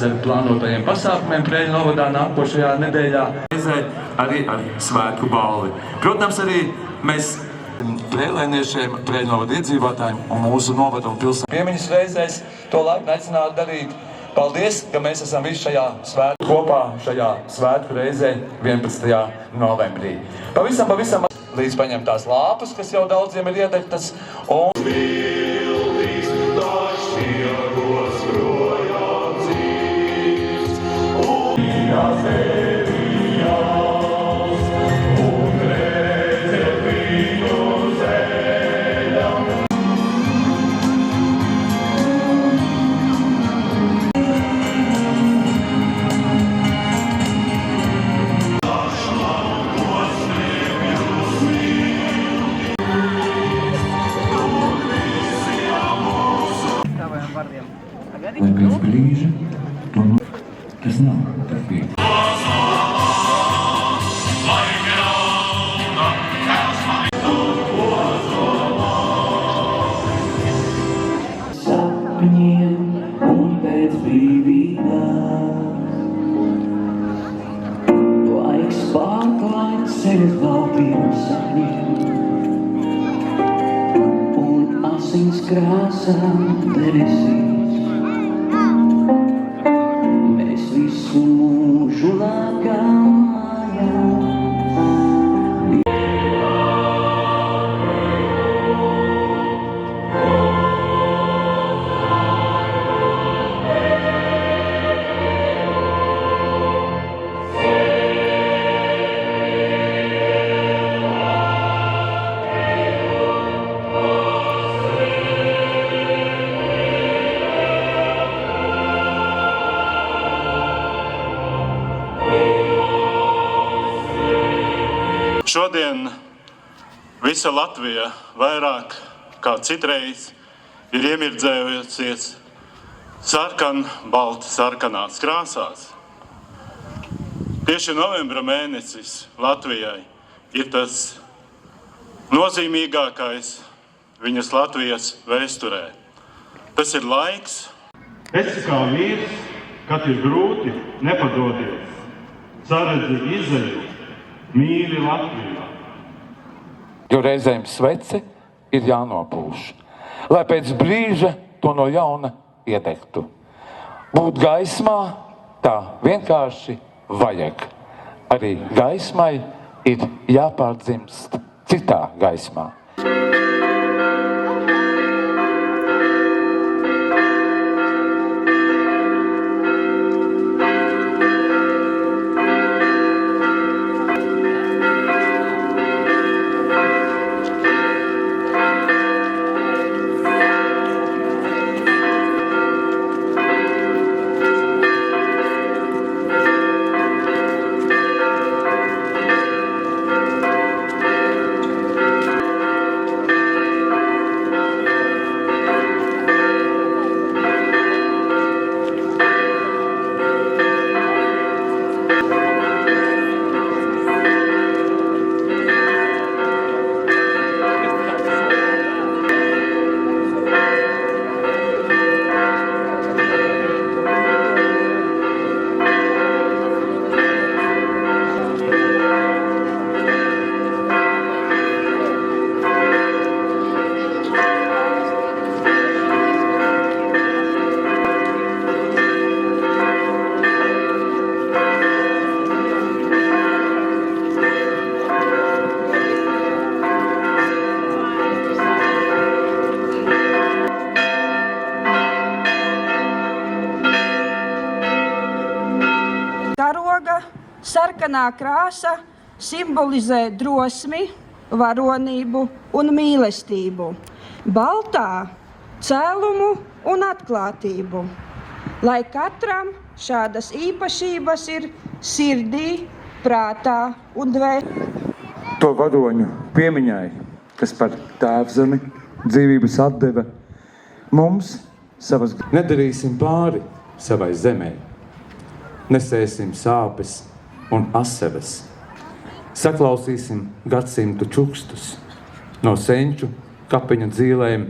Ar plānotajiem pasākumiem Preiļu novadā nākošajā nedēļā. Arī ar svētku balvi. Protams, arī mēs Preļēniešiem, Preiļu novada iedzīvotājiem un mūsu novada un pilsētu Piemiņas reizēs to laipni aicinātu darīt. Paldies, ka mēs esam visi kopā šajā svētku reizē 11. novembrī. Pavisam līdz paņemtās lāpas, kas jau daudziem ir iedegtas. Lai pēc brīža to tas nav darbīgi. Sapņiem un pēc brīvības laiks pārklāt sevi laupiem sapņiem un asins krāsām debesīs. Visu mūžu lākām mājās. Šodien visa Latvija vairāk kā citreiz ir iemirdzējusies sarkanās krāsās. Tieši novembra mēnesis Latvijai ir tas nozīmīgākais viņas Latvijas vēsturē. Tas ir laiks. Esi kā vīrs, kad ir grūti, nepadodies, saredzi izēju. Mīli Latviju. Jo reizēm svece ir jānopūš, lai pēc brīža to no jauna iedegtu. Būt gaismā tā vienkārši vajag. Arī gaismai ir jāpārdzimst citā gaismā. Karoga sarkanā krāsa simbolizē drosmi, varonību un mīlestību. Baltā cēlumu un atklātību. Lai katram šādas īpašības ir sirdī, prātā un dvēselē. To varoņu piemiņai, kas par tēvzemi dzīvības atdeva, mums savas Nedarīsim pāri savai zemē. Nesēsim sāpes un asaras. Saklausīsim gadsimtu čukstus no senču kapeņu dzīlēm.